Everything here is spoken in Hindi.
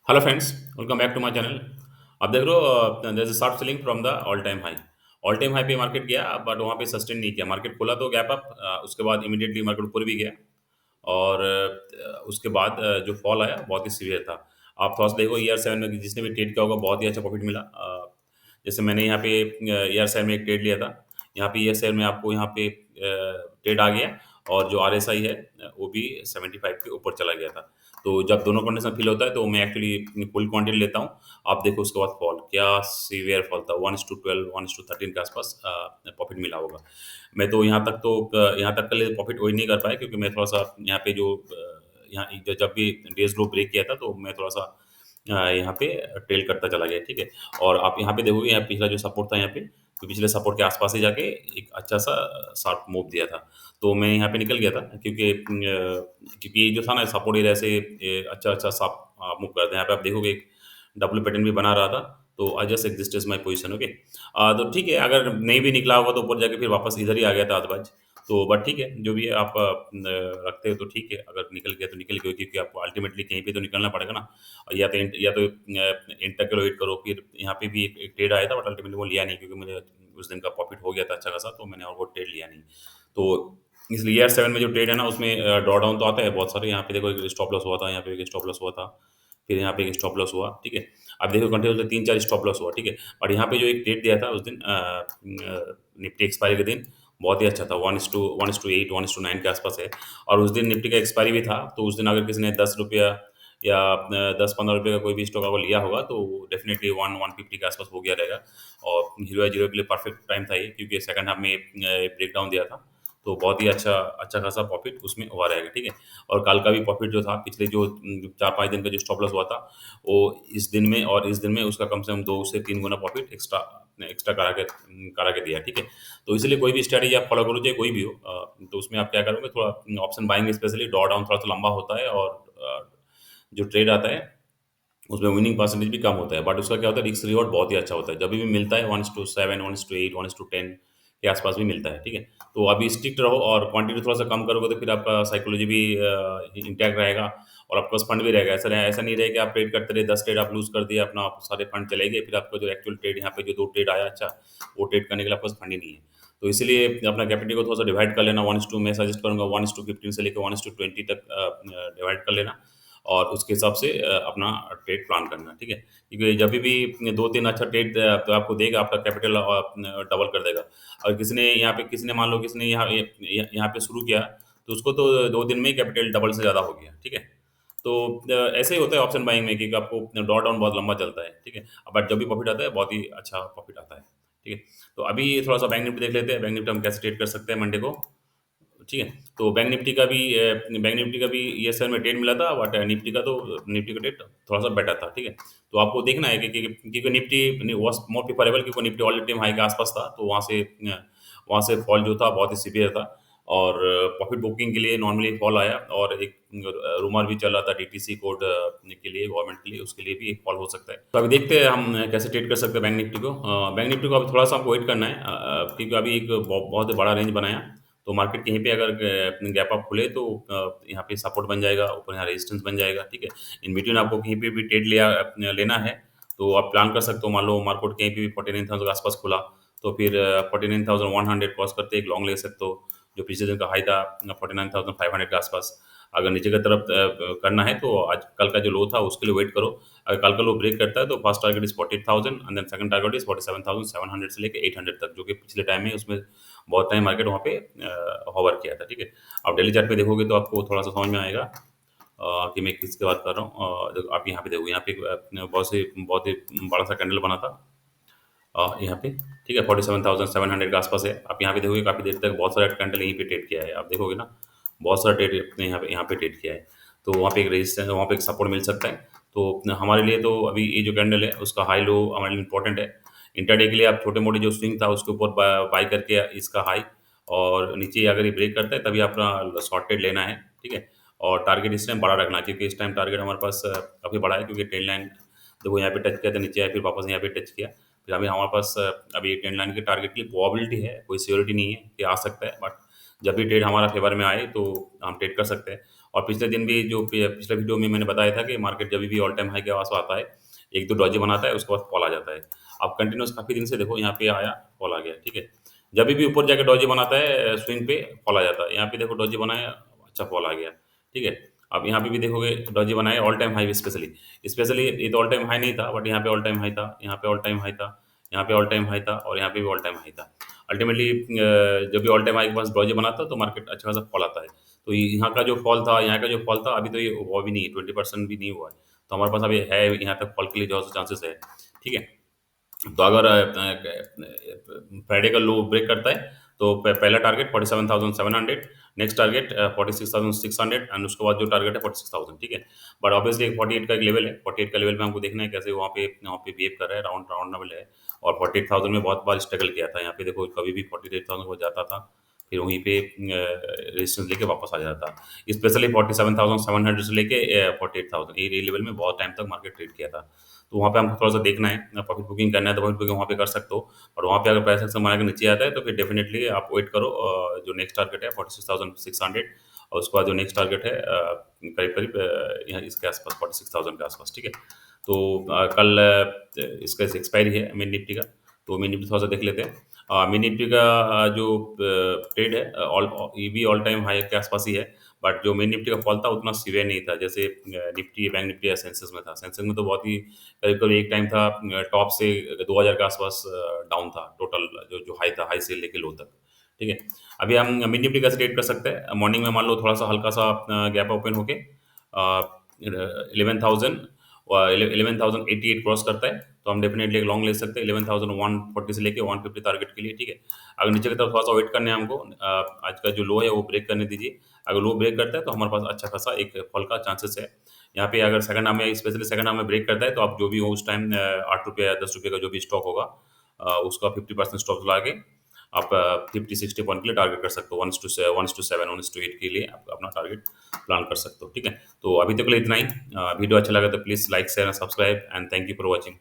Hello friends, welcome back to my channel. आप देख रहे हो there is a short selling from the all time high पे मार्केट गया, बट वहाँ पे सस्टेन नहीं किया। मार्केट खोला तो गैप अप, उसके बाद इमीडिएटली मार्केट ऊपर भी गया। और उसके बाद जो फॉल आया बहुत ही सीवियर था। आप थोड़ा सा देखो ईयर 7 में जिसने भी ट्रेड किया होगा बहुत ही अच्छा प्रॉफिट मिला। जैसे मैंने यहाँ पे ईयर 7 में एक ट्रेड लिया था। यहाँ पे ईयर 7 में आपको यहाँ पे ट्रेड आ गया, और जो आरएसआई है वो भी 75 के ऊपर चला गया था। तो जब दोनों कंडीशन फील होता है तो मैं एक्चुअली फुल क्वांटिटी लेता हूँ। आप देखो उसके बाद फॉल क्या सीवियर फॉल था, 1:12 1:13 के आसपास प्रॉफिट मिला होगा। मैं तो यहाँ तक के लिए प्रॉफिट वही नहीं कर पाया, क्योंकि मैं थोड़ा सा यहाँ पे जो यहाँ जब भी डेज लो ब्रेक किया था तो मैं थोड़ा सा यहाँ पे टेल करता चला गया, ठीक है। और आप यहाँ पे देखोगे, यहाँ पिछला जो सपोर्ट था यहाँ पे, तो पिछले सपोर्ट के आसपास ही जाके एक अच्छा सा शार्प मूव दिया था। तो मैं यहाँ पे निकल गया था, क्योंकि ये जो था ना सपोर्ट एरिया से अच्छा अच्छा शार्प मूव करते हैं। यहाँ पे आप देखोगे एक डब्ल्यू पैटर्न भी बना रहा था। तो I just exist is my position, okay. तो ठीक है, अगर नहीं भी निकला होगा तो ऊपर जाके फिर वापस इधर ही आ गया था अदरवाइज। तो बट ठीक है, जो भी है आप रखते हो तो ठीक है। अगर निकल गया तो निकल गया, क्योंकि आपको अल्टीमेटली कहीं पे तो निकलना पड़ेगा ना। या तो इंटर के वेट करो। फिर यहाँ पे भी एक ट्रेड आया था, बट अल्टीमेटली वो लिया नहीं, क्योंकि मुझे उस दिन का प्रॉफिट हो गया था अच्छा खासा, तो मैंने और वो ट्रेड लिया नहीं। तो इसलिए ईयर 7 में जो ट्रेड है ना उसमें ड्रॉ डाउन तो आता है बहुत सारे। यहाँ पे देखो एक स्टॉप लॉस हुआ था, यहाँ पे एक स्टॉप लॉस हुआ था, फिर यहाँ पे एक स्टॉप लॉस हुआ, ठीक है। अब देखो कंटिन्यू 3-4 स्टॉप लॉस हुआ, ठीक है। और यहाँ पे जो एक ट्रेड दिया था उस दिन निफ्टी एक्सपायरी के दिन, बहुत ही अच्छा था। 1:8 1:9 के आसपास है। और उस दिन निफ्टी का एक्सपायरी भी था, तो उस दिन अगर किसी ने ₹10 या 10-15 रुपये का कोई भी स्टॉक अगर लिया होगा तो डेफिनेटली 150 के आसपास हो गया रहेगा। और हीरो जीरो के लिए परफेक्ट टाइम था ये, क्योंकि सेकंड हाफ में ब्रेक डाउन दिया था। तो बहुत ही अच्छा अच्छा खासा प्रॉफिट उसमें हुआ रहेगा, ठीक है। और कल का भी प्रॉफिट जो था, पिछले जो 4-5 दिन का जो स्टॉप लॉस हुआ था, वो इस दिन में और इस दिन में उसका कम से कम 2 से 3 गुना प्रॉफिट एक्स्ट्रा एक्स्ट्रा करा के दिया, ठीक है। तो इसलिए कोई भी स्ट्रैटेजी आप फॉलो करो, चाहे कोई भी हो, तो उसमें आप क्या करोगे, थोड़ा option buying specially draw down थोड़ा सा लंबा होता है, और जो ट्रेड आता है उसमें विनिंग परसेंटेज भी कम होता है, बट उसका क्या होता है, रिस्क रिवॉर्ड बहुत ही अच्छा होता है। जब भी मिलता है 1:7 1:8 1:10 के आसपास भी मिलता है, ठीक है। तो अभी स्ट्रिक्ट रहो, और क्वांटिटी थोड़ा सा कम करोगे तो फिर आपका साइकोलॉजी भी इंटैक्ट रहेगा, और आपके पास फंड भी रहेगा। ऐसा नहीं रहेगा कि आप ट्रेड करते रहे, 10 ट्रेड आप लूज कर दिए, अपना आप सारे फंड चले गए, फिर आपका जो एक्चुअल ट्रेड यहाँ पे जो 2 ट्रेड आया अच्छा, वो ट्रेड करने के लिए आपके पास फंड ही नहीं है। तो इसीलिए अपना कैपिटल को थोड़ा सा डिवाइड कर लेना। 1:2 मैं सजेस्ट करूंगा 1:15 से लेकर 1:20 तक डिवाइड कर लेना, और उसके हिसाब से अपना ट्रेड प्लान करना, ठीक है। क्योंकि जब भी 2-3 अच्छा ट्रेड तो आपको देगा, आपका कैपिटल डबल कर देगा। और किसी ने मान लो किसी ने यहाँ पे शुरू किया, तो उसको तो 2 दिन में ही कैपिटल डबल से ज़्यादा हो गया, ठीक है। तो ऐसे ही होता है ऑप्शन बाइंग में, कि आपको ड्रॉ डाउन बहुत लंबा चलता है, ठीक है। बट जब भी प्रॉफिट आता है बहुत ही अच्छा प्रॉफिट आता है, ठीक है। तो अभी थोड़ा सा बैंक निफ्टी देख लेते हैं। बैंक निफ्टी हम कैसे ट्रेड कर सकते हैं मंडे को, ठीक है। तो बैंक निफ्टी का भी ये सर में ट्रेड मिला था, बट निफ्टी का ट्रेड थोड़ा सा बेटर था, ठीक है। तो आपको देखना है क्योंकि निफ्टी वॉज मोर प्रिफरेबल, क्योंकि निफ्टी ऑल टाइम हाई के आसपास था, तो वहाँ से फॉल जो था बहुत ही सीवियर था। और प्रॉफिट बुकिंग के लिए नॉर्मली फॉल आया, और एक रूमर भी चल रहा था डीटीसी कोड के लिए, गवर्नमेंट के लिए, उसके लिए भी एक फॉल हो सकता है। तो अभी देखते हैं हम कैसे ट्रेड कर सकते हैं बैंक निफ्टी को। बैंक निफ्टी को अभी थोड़ा सा हमको वेट करना है, क्योंकि अभी एक बहुत ही बड़ा रेंज बनाया। तो मार्केट कहीं पे अगर गैप अप खुले तो यहाँ पे सपोर्ट बन जाएगा, ऊपर यहाँ रेजिस्टेंस बन जाएगा, ठीक है। इन बिटवीन आपको कहीं पे भी ट्रेड लेना है, तो आप प्लान कर सकते हो। मान लो मार्केट कहीं पे भी 49,000 के आसपास खुला, तो फिर 49,100 क्रॉस करते एक लॉन्ग ले सकते हो। जो पिछले दिन का हाई था 49,500 के आसपास, अगर नीचे की तरफ करना है तो आज कल का जो लो था उसके लिए वेट करो। अगर कल का लो ब्रेक करता है तो first target is 48,000, and then second target is 47,700 से लेकर 800 तक, जो कि पिछले टाइम में उसमें बहुत टाइम मार्केट वहाँ पे हॉवर किया था, ठीक है। आप डेली चार्ट पे देखोगे तो आपको थोड़ा सा समझ में आएगा कि मैं किसकी बात कर रहा हूँ। देखो, आप यहाँ पे देखो, यहाँ पे बहुत ही बड़ा सा कैंडल बना था यहाँ पे, ठीक है। 47,700 के आसपास है। आप यहाँ पे देखोगे काफ़ी देर तक बहुत सारा कैंडल यहीं पे ट्रेड किया है, आप देखोगे ना, बहुत सारा ट्रेड अपने यहाँ पे ट्रेड किया है। तो वहाँ पे एक रेजिस्टेंस, वहाँ पे एक सपोर्ट मिल सकता है। तो हमारे लिए तो अभी ये जो कैंडल है उसका हाई लो हमारे लिए इंपॉर्टेंट है। इंटरडे के लिए आप छोटे मोटे जो स्विंग था उसके ऊपर बाई करके इसका हाई, और नीचे अगर ये ब्रेक करता है तभी अपना शॉर्टेड लेना है, ठीक है। और टारगेट इस टाइम बड़ा रखना है, क्योंकि इस टाइम टारगेट हमारे पास काफ़ी बड़ा है, क्योंकि ट्रेंड लाइन देखो यहाँ पे टच किया था, नीचे आया, फिर वापस यहाँ पे टच किया। फिर अभी हमारे पास अभी ट्रेंड लाइन के टारगेट की प्रोबेबिलिटी है, कोई श्योरिटी नहीं है कि आ सकता है, बट जब भी ट्रेड हमारा फेवर में आए तो हम ट्रेड कर सकते हैं। और पिछले दिन भी जो पिछले वीडियो में मैंने बताया था कि मार्केट जब भी ऑल टाइम हाई के आस आता है, एक दो डॉजी बनाता है, उसके बाद फॉल आ जाता है। अब कंटिन्यूस काफी दिन से देखो, यहाँ पे आया, फॉल आ गया, ठीक है। जब भी ऊपर जाके डॉजी बनाता है, स्विंग पे फॉल आ जाता है। यहाँ पे देखो डॉजी बनाया, अच्छा फॉल आ गया, ठीक है। अब यहाँ पे भी देखोगे डॉजी बनाया all time high, specially specially ये तो ऑल टाइम हाई नहीं था, बट यहाँ पे ऑल टाइम हाई था, यहाँ पे ऑल टाइम हाई था, यहाँ पे ऑल टाइम हाई था, और यहाँ पे भी ऑल टाइम हाई था। अल्टीमेटली जब भी ऑल टाइम हाई के पास डॉजी बनाता है तो मार्केट अच्छा खासा फॉल आता है। तो यहाँ का जो फॉल था, यहाँ का जो फॉल था, अभी तो ये हुआ भी नहीं है, 20% भी नहीं हुआ है। तो हमारे पास अभी है, यहाँ तक फॉल के लिए जो चांसेस है, ठीक है। तो अगर फ्राइडे का लो ब्रेक करता है, तो पहला टारगेट 47,700, नेक्स्ट टारगेट 46,600, एंड उसके बाद जो टारगेट है 46,000, ठीक है। बट ऑब्वियसली 48 का एक लेवल है, 48 का लेवल में हमको देखना है कैसे वहाँ पे बिहेव कर रहा है, राउंड राउंड लेवल है। और 48,000 में बहुत बार स्ट्रगल किया था, यहाँ पे देखो कभी भी 48,000 हो जाता था, फिर वहीं पे रेजिस्टेंस लेके वापस आ जाता था। स्पेशली 47,700 से लेके 48,000, ये लेवल में बहुत टाइम तक मार्केट ट्रेड किया था। तो वहाँ पे हमको थोड़ा सा देखना है, प्रॉफिट बुकिंग करना है तो प्रॉफिट बुकिंग वहाँ पे कर सकते हो। और वहाँ पे अगर प्राइस एक्शन बना के नीचे आता है तो फिर डेफिनेटली आप वेट करो, जो नेक्स्ट टारगेट है 46,600, और उसके बाद जो नेक्स्ट टारगेट है करीब करीब यहाँ इसके आसपास 46,000 के आसपास, ठीक है। तो कल इसका एक्सपायरी है मिड निफ्टी का, तो मिड निफ्टी थोड़ा सा देख लेते हैं। मिड निफ्टी का जो ट्रेड है, ऑल ये भी ऑल टाइम हाई के आसपास ही है। बट जो मिड निफ्टी का फॉल था उतना सीवियर नहीं था, जैसे निफ्टी, बैंक निफ्टी या सेंसेक्स में था। सेंसेक्स में तो बहुत ही करीब करीब एक टाइम था, टॉप से 2000 के आसपास डाउन था, टोटल जो जो हाई था, हाई से लेके लो तक, ठीक है। अभी हम मिड निफ्टी कैसे ट्रेड कर सकते हैं, मॉर्निंग में मान लो थोड़ा सा हल्का सा गैप ओपन होके 11,000 11,088 क्रॉस करता है, तो हम डेफिनेटली एक लॉन्ग ले सकते हैं 11,140 से लेके 150 टारगेट के लिए, ठीक है। अगर नीचे की तरफ थोड़ा सा वेट करने हैं हमको, आज का जो लो है वो ब्रेक करने दीजिए। अगर लो ब्रेक करता है तो हमारे पास अच्छा खासा एक फॉल का चांसेस है। यहाँ पे अगर सेकंड हाफ में, स्पेशली सेकंड हाफ में ब्रेक करता है, तो आप जो भी हो उस टाइम 8 रुपये या 10 रुपये का जो भी स्टॉक होगा, उसका 50% स्टॉक ला के आप 50-60 पॉइंट के लिए टारगेट कर सकते हो, 1:7, 1:8 के लिए आप अपना टारगेट प्लान कर सकते हो, ठीक है। तो अभी तक के लिए इतना ही। वीडियो अच्छा लगा तो please like share and subscribe, and thank you for watching.